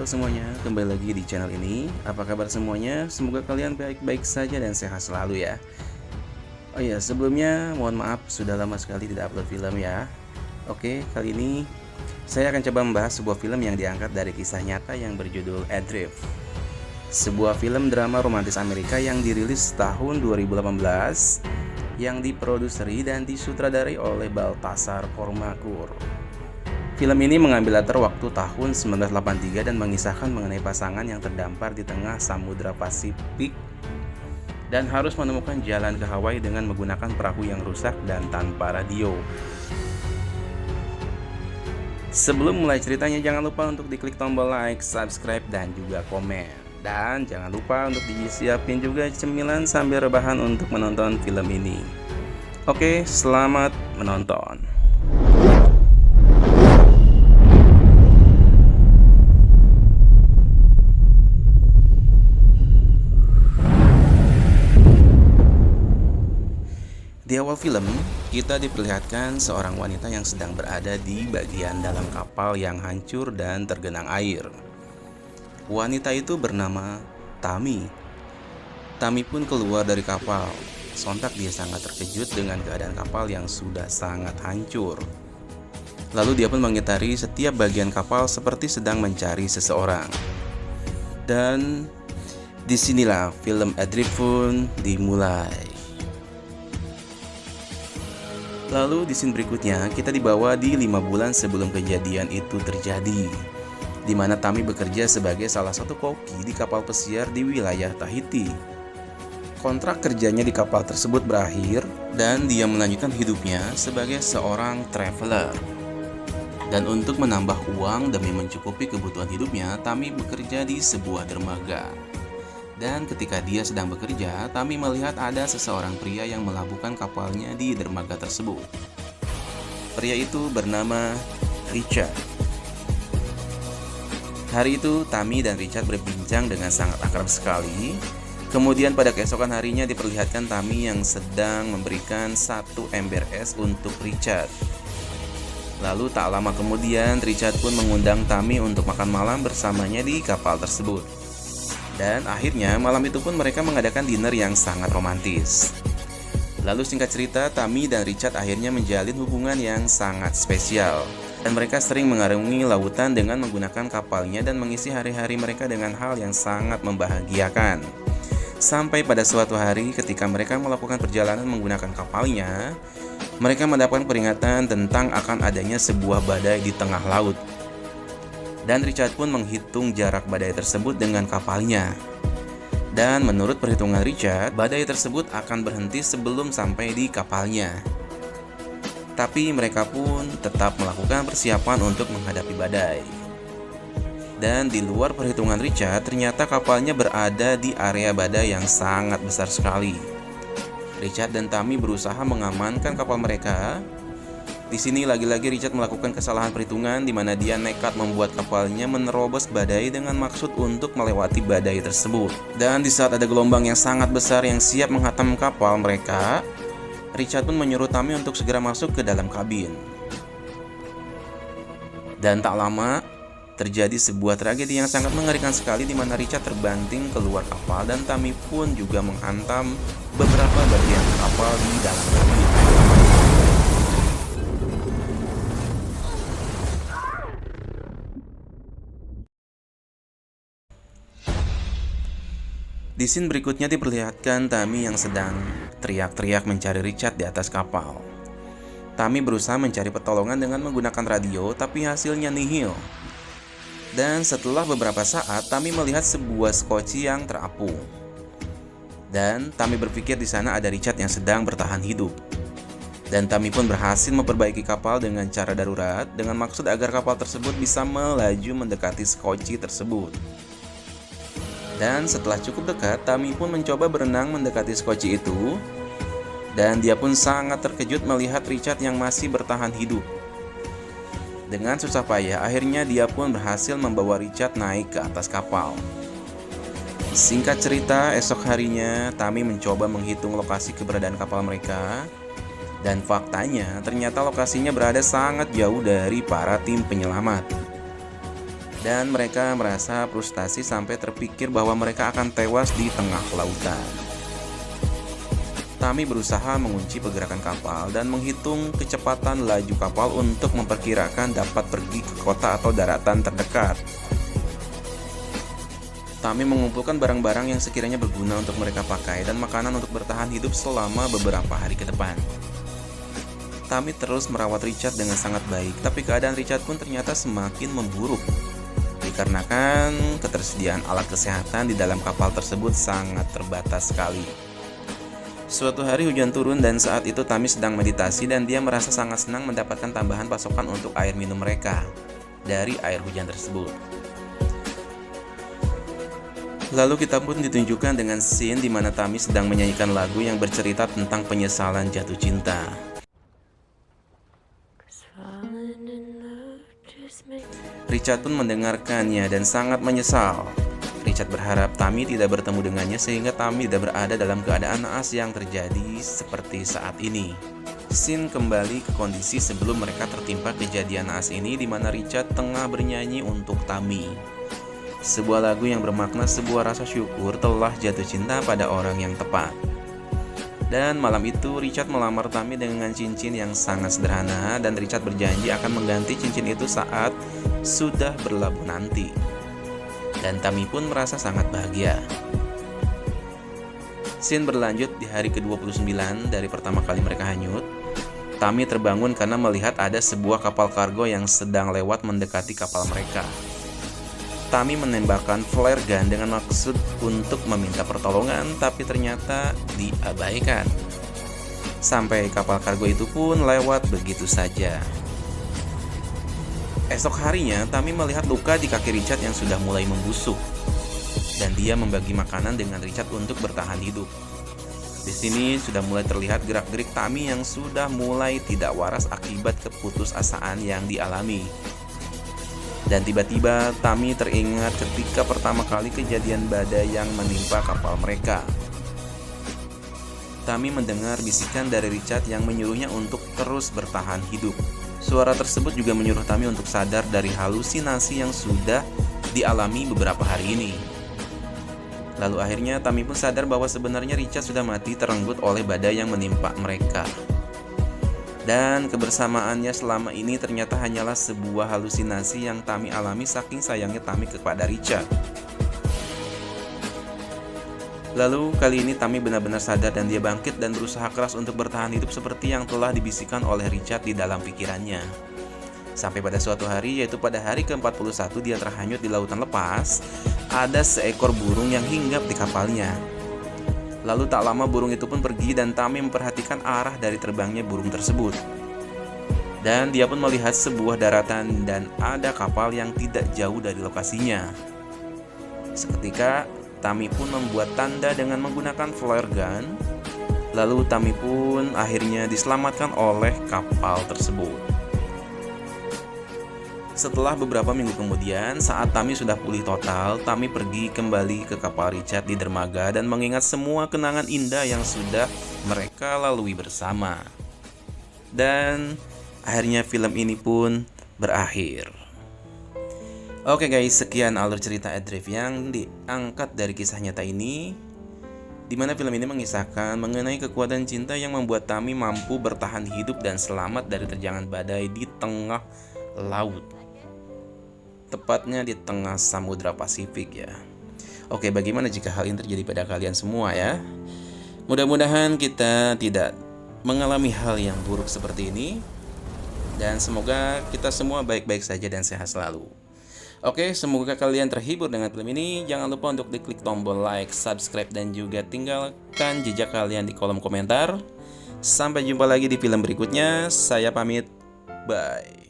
semuanya, kembali lagi di channel ini. Apa kabar semuanya? Semoga kalian baik-baik saja dan sehat selalu ya. Oh iya, sebelumnya mohon maaf sudah lama sekali tidak upload film ya. Oke, kali ini saya akan coba membahas sebuah film yang diangkat dari kisah nyata yang berjudul Adrift. Sebuah film drama romantis Amerika yang dirilis tahun 2018, yang diproduseri dan disutradarai oleh Baltasar Kormakur. Film ini mengambil latar waktu tahun 1983 dan mengisahkan mengenai pasangan yang terdampar di tengah Samudra Pasifik dan harus menemukan jalan ke Hawaii dengan menggunakan perahu yang rusak dan tanpa radio. Sebelum mulai ceritanya, jangan lupa untuk diklik tombol like, subscribe, dan juga komen. Dan jangan lupa untuk disiapin juga cemilan sambil rebahan untuk menonton film ini. Oke, selamat menonton. Di awal film, kita diperlihatkan seorang wanita yang sedang berada di bagian dalam kapal yang hancur dan tergenang air. Wanita itu bernama Tami. Tami pun keluar dari kapal. Sontak dia sangat terkejut dengan keadaan kapal yang sudah sangat hancur. Lalu dia pun mengitari setiap bagian kapal seperti sedang mencari seseorang. Dan disinilah film Adrift pun dimulai. Lalu di scene berikutnya kita dibawa di 5 bulan sebelum kejadian itu terjadi, di mana Tami bekerja sebagai salah satu koki di kapal pesiar di wilayah Tahiti. Kontrak kerjanya di kapal tersebut berakhir dan dia melanjutkan hidupnya sebagai seorang traveler. Dan untuk menambah uang demi mencukupi kebutuhan hidupnya, Tami bekerja di sebuah dermaga. Dan ketika dia sedang bekerja, Tami melihat ada seseorang pria yang melabuhkan kapalnya di dermaga tersebut. Pria itu bernama Richard. Hari itu, Tami dan Richard berbincang dengan sangat akrab sekali. Kemudian pada keesokan harinya diperlihatkan Tami yang sedang memberikan 1 ember es untuk Richard. Lalu tak lama kemudian, Richard pun mengundang Tami untuk makan malam bersamanya di kapal tersebut. Dan akhirnya malam itu pun mereka mengadakan dinner yang sangat romantis. Lalu singkat cerita, Tami dan Richard akhirnya menjalin hubungan yang sangat spesial. Dan mereka sering mengarungi lautan dengan menggunakan kapalnya dan mengisi hari-hari mereka dengan hal yang sangat membahagiakan. Sampai pada suatu hari ketika mereka melakukan perjalanan menggunakan kapalnya, mereka mendapatkan peringatan tentang akan adanya sebuah badai di tengah laut. Dan Richard pun menghitung jarak badai tersebut dengan kapalnya. Dan menurut perhitungan Richard, badai tersebut akan berhenti sebelum sampai di kapalnya. Tapi mereka pun tetap melakukan persiapan untuk menghadapi badai. Dan di luar perhitungan Richard, ternyata kapalnya berada di area badai yang sangat besar sekali. Richard dan Tami berusaha mengamankan kapal mereka. Di sini lagi-lagi Richard melakukan kesalahan perhitungan di mana dia nekat membuat kapalnya menerobos badai dengan maksud untuk melewati badai tersebut. Dan di saat ada gelombang yang sangat besar yang siap menghantam kapal mereka, Richard pun menyuruh Tami untuk segera masuk ke dalam kabin. Dan tak lama terjadi sebuah tragedi yang sangat mengerikan sekali di mana Richard terbanting keluar kapal dan Tami pun juga menghantam beberapa bagian kapal di dalam kabin. Di scene berikutnya diperlihatkan Tami yang sedang teriak-teriak mencari Richard di atas kapal. Tami berusaha mencari pertolongan dengan menggunakan radio, tapi hasilnya nihil. Dan setelah beberapa saat, Tami melihat sebuah skoci yang terapung. Dan Tami berpikir di sana ada Richard yang sedang bertahan hidup. Dan Tami pun berhasil memperbaiki kapal dengan cara darurat, dengan maksud agar kapal tersebut bisa melaju mendekati skoci tersebut. Dan setelah cukup dekat, Tami pun mencoba berenang mendekati skoci itu. Dan dia pun sangat terkejut melihat Richard yang masih bertahan hidup. Dengan susah payah, akhirnya dia pun berhasil membawa Richard naik ke atas kapal. Singkat cerita, esok harinya Tami mencoba menghitung lokasi keberadaan kapal mereka. Dan faktanya, ternyata lokasinya berada sangat jauh dari para tim penyelamat. Dan mereka merasa frustasi sampai terpikir bahwa mereka akan tewas di tengah lautan. Tami berusaha mengunci pergerakan kapal dan menghitung kecepatan laju kapal untuk memperkirakan dapat pergi ke kota atau daratan terdekat. Tami mengumpulkan barang-barang yang sekiranya berguna untuk mereka pakai dan makanan untuk bertahan hidup selama beberapa hari ke depan. Tami terus merawat Richard dengan sangat baik, tapi keadaan Richard pun ternyata semakin memburuk. Dikarenakan ketersediaan alat kesehatan di dalam kapal tersebut sangat terbatas sekali. Suatu hari hujan turun dan saat itu Tami sedang meditasi dan dia merasa sangat senang mendapatkan tambahan pasokan untuk air minum mereka dari air hujan tersebut. Lalu kita pun ditunjukkan dengan scene di mana Tami sedang menyanyikan lagu yang bercerita tentang penyesalan jatuh cinta. Richard pun mendengarkannya dan sangat menyesal. Richard berharap Tami tidak bertemu dengannya sehingga Tami tidak berada dalam keadaan naas yang terjadi seperti saat ini. Scene kembali ke kondisi sebelum mereka tertimpa kejadian naas ini di mana Richard tengah bernyanyi untuk Tami. Sebuah lagu yang bermakna sebuah rasa syukur telah jatuh cinta pada orang yang tepat. Dan malam itu Richard melamar Tami dengan cincin yang sangat sederhana dan Richard berjanji akan mengganti cincin itu saat sudah berlabuh nanti. Dan Tami pun merasa sangat bahagia. Scene berlanjut di hari ke-29 dari pertama kali mereka hanyut. Tami terbangun karena melihat ada sebuah kapal kargo yang sedang lewat mendekati kapal mereka. Tami menembakkan flare gun dengan maksud untuk meminta pertolongan, tapi ternyata diabaikan. Sampai kapal kargo itu pun lewat begitu saja. Esok harinya, Tami melihat luka di kaki Richard yang sudah mulai membusuk, dan dia membagi makanan dengan Richard untuk bertahan hidup. Di sini sudah mulai terlihat gerak-gerik Tami yang sudah mulai tidak waras akibat keputusasaan yang dialami. Dan tiba-tiba Tami teringat ketika pertama kali kejadian badai yang menimpa kapal mereka. Tami mendengar bisikan dari Richard yang menyuruhnya untuk terus bertahan hidup. Suara tersebut juga menyuruh Tami untuk sadar dari halusinasi yang sudah dialami beberapa hari ini. Lalu akhirnya Tami pun sadar bahwa sebenarnya Richard sudah mati terenggut oleh badai yang menimpa mereka. Dan kebersamaannya selama ini ternyata hanyalah sebuah halusinasi yang Tami alami saking sayangnya Tami kepada Richard. Lalu kali ini Tami benar-benar sadar dan dia bangkit dan berusaha keras untuk bertahan hidup seperti yang telah dibisikkan oleh Richard di dalam pikirannya. Sampai pada suatu hari, yaitu pada hari ke-41 dia terhanyut di lautan lepas, ada seekor burung yang hinggap di kapalnya. Lalu tak lama burung itu pun pergi dan Tami memperhatikan arah dari terbangnya burung tersebut. Dan dia pun melihat sebuah daratan dan ada kapal yang tidak jauh dari lokasinya. Seketika Tami pun membuat tanda dengan menggunakan flare gun. Lalu Tami pun akhirnya diselamatkan oleh kapal tersebut. Setelah beberapa minggu kemudian, saat Tami sudah pulih total, Tami pergi kembali ke kapal Richard di dermaga dan mengingat semua kenangan indah yang sudah mereka lalui bersama. Dan akhirnya film ini pun berakhir. Oke guys, sekian alur cerita Adrift yang diangkat dari kisah nyata ini, di mana film ini mengisahkan mengenai kekuatan cinta yang membuat Tami mampu bertahan hidup dan selamat dari terjangan badai di tengah laut. Tepatnya di tengah Samudra Pasifik ya. Oke, bagaimana jika hal ini terjadi pada kalian semua ya? Mudah-mudahan kita tidak mengalami hal yang buruk seperti ini. Dan semoga kita semua baik-baik saja dan sehat selalu. Oke, semoga kalian terhibur dengan film ini. Jangan lupa untuk diklik tombol like, subscribe, dan juga tinggalkan jejak kalian di kolom komentar. Sampai jumpa lagi di film berikutnya. Saya pamit. Bye.